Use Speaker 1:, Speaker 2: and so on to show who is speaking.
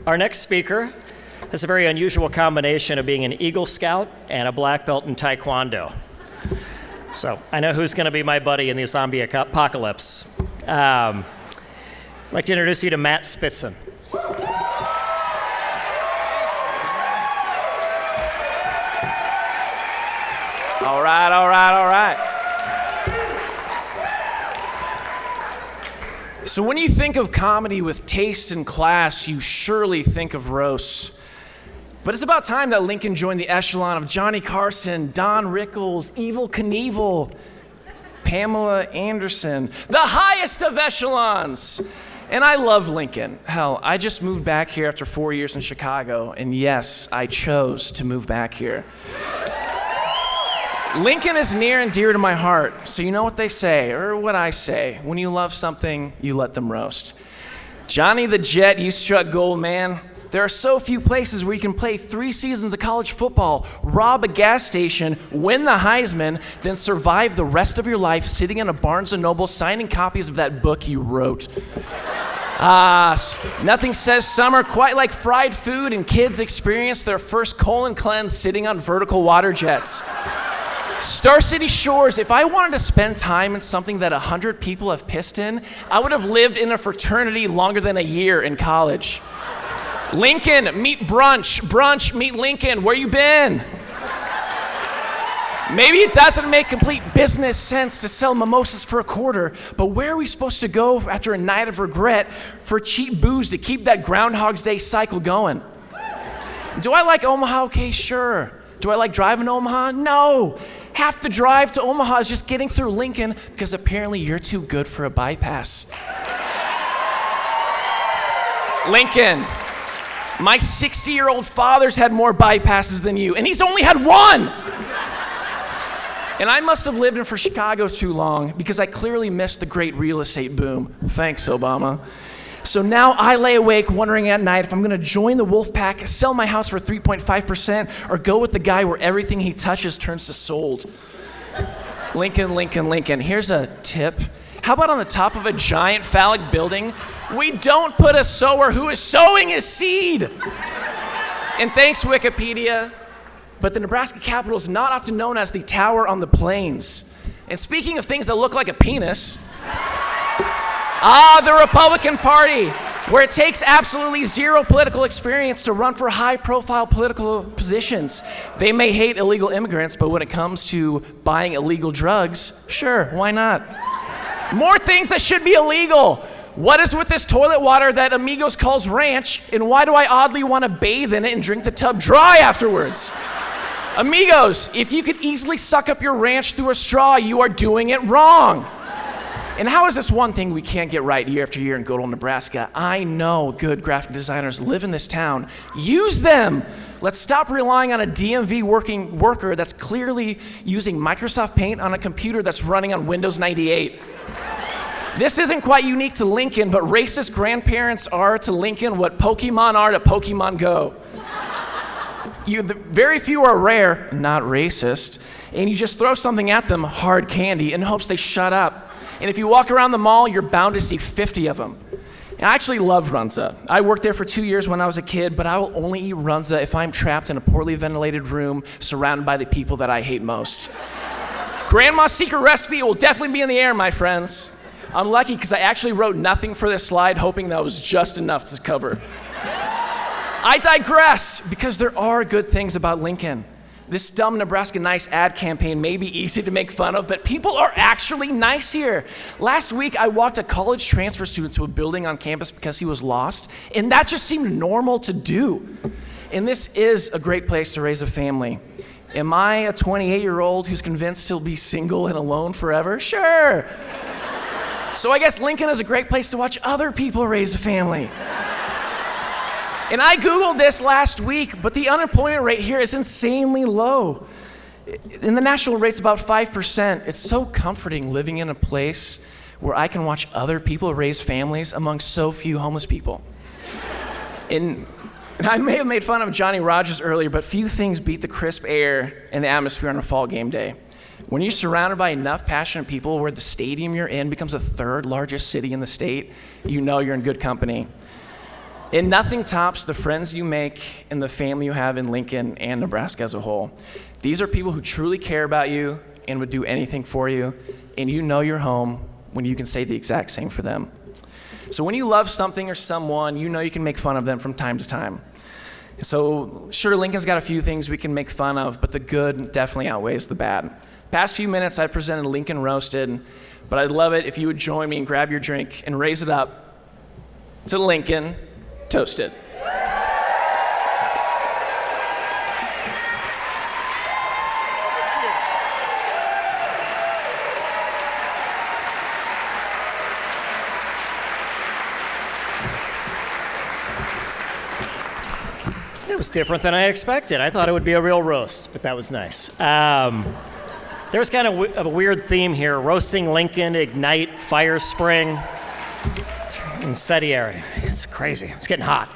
Speaker 1: Our next speaker has a very unusual combination of being an Eagle Scout and a black belt in Taekwondo. So I know who's going to be my buddy in the zombie apocalypse. I'd like to introduce you to Matt Spitsen.
Speaker 2: All right. So when you think of comedy with taste and class, you surely think of roasts. But it's about time that Lincoln joined the echelon of Johnny Carson, Don Rickles, Evel Knievel, Pamela Anderson, the highest of echelons. And I love Lincoln. Hell, I just moved back here after 4 years in Chicago, and yes, I chose to move back here. Lincoln is near and dear to my heart, so you know what they say, or what I say. When you love something, you let them roast. Johnny the Jet, you struck gold, man. There are so few places where you can play 3 seasons of college football, rob a gas station, win the Heisman, then survive the rest of your life sitting in a Barnes & Noble signing copies of that book you wrote. Nothing says summer quite like fried food and kids experience their first colon cleanse sitting on vertical water jets. Star City Shores, if I wanted to spend time in something that 100 people have pissed in, I would have lived in a fraternity longer than a year in college. Lincoln, meet Brunch. Brunch, meet Lincoln. Where you been? Maybe it doesn't make complete business sense to sell mimosas for a quarter, but where are we supposed to go after a night of regret for cheap booze to keep that Groundhog's Day cycle going? Do I like Omaha? Okay, sure. Do I like driving to Omaha? No. Half the drive to Omaha is just getting through Lincoln because apparently you're too good for a bypass. Lincoln, my 60-year-old father's had more bypasses than you, and he's only had one. And I must have lived in for Chicago too long because I clearly missed the great real estate boom. Thanks, Obama. So now I lay awake wondering at night if I'm gonna join the wolf pack, sell my house for 3.5%, or go with the guy where everything he touches turns to sold. Lincoln, here's a tip. How about on the top of a giant phallic building, we don't put a sower who is sowing his seed. And thanks, Wikipedia, but the Nebraska Capitol is not often known as the Tower on the Plains. And speaking of things that look like a penis, the Republican Party, where it takes absolutely zero political experience to run for high-profile political positions. They may hate illegal immigrants, but when it comes to buying illegal drugs, sure, why not? More things that should be illegal. What is with this toilet water that Amigos calls ranch, and why do I oddly want to bathe in it and drink the tub dry afterwards? Amigos, if you could easily suck up your ranch through a straw, you are doing it wrong. And how is this one thing we can't get right year after year in good old Nebraska? I know good graphic designers live in this town. Use them. Let's stop relying on a DMV worker that's clearly using Microsoft Paint on a computer that's running on Windows 98. This isn't quite unique to Lincoln, but racist grandparents are to Lincoln what Pokemon are to Pokemon Go. Very few are rare, not racist, and you just throw something at them, hard candy, in hopes they shut up. And if you walk around the mall, you're bound to see 50 of them. And I actually love runza. I worked there for 2 years when I was a kid, but I will only eat runza if I'm trapped in a poorly ventilated room surrounded by the people that I hate most. Grandma's secret recipe will definitely be in the air, my friends. I'm lucky because I actually wrote nothing for this slide, hoping that was just enough to cover. I digress, because there are good things about Lincoln. This dumb Nebraska Nice ad campaign may be easy to make fun of, but people are actually nice here. Last week, I walked a college transfer student to a building on campus because he was lost, and that just seemed normal to do. And this is a great place to raise a family. Am I a 28-year-old who's convinced he'll be single and alone forever? Sure. So I guess Lincoln is a great place to watch other people raise a family. And I Googled this last week, but the unemployment rate here is insanely low. And the national rate's about 5%. It's so comforting living in a place where I can watch other people raise families among so few homeless people. And I may have made fun of Johnny Rogers earlier, but few things beat the crisp air and the atmosphere on a fall game day. When you're surrounded by enough passionate people where the stadium you're in becomes the third largest city in the state, you know you're in good company. And nothing tops the friends you make and the family you have in Lincoln and Nebraska as a whole. These are people who truly care about you and would do anything for you, and you know you're home when you can say the exact same for them. So when you love something or someone, you know you can make fun of them from time to time. So sure, Lincoln's got a few things we can make fun of, but the good definitely outweighs the bad. Past few minutes, I presented Lincoln Roasted, but I'd love it if you would join me and grab your drink and raise it up to Lincoln Toasted.
Speaker 1: That was different than I expected. I thought it would be a real roast, but that was nice. There's kind of a weird theme here: roasting Lincoln, ignite, fire spring, incendiary. It's crazy. It's getting hot.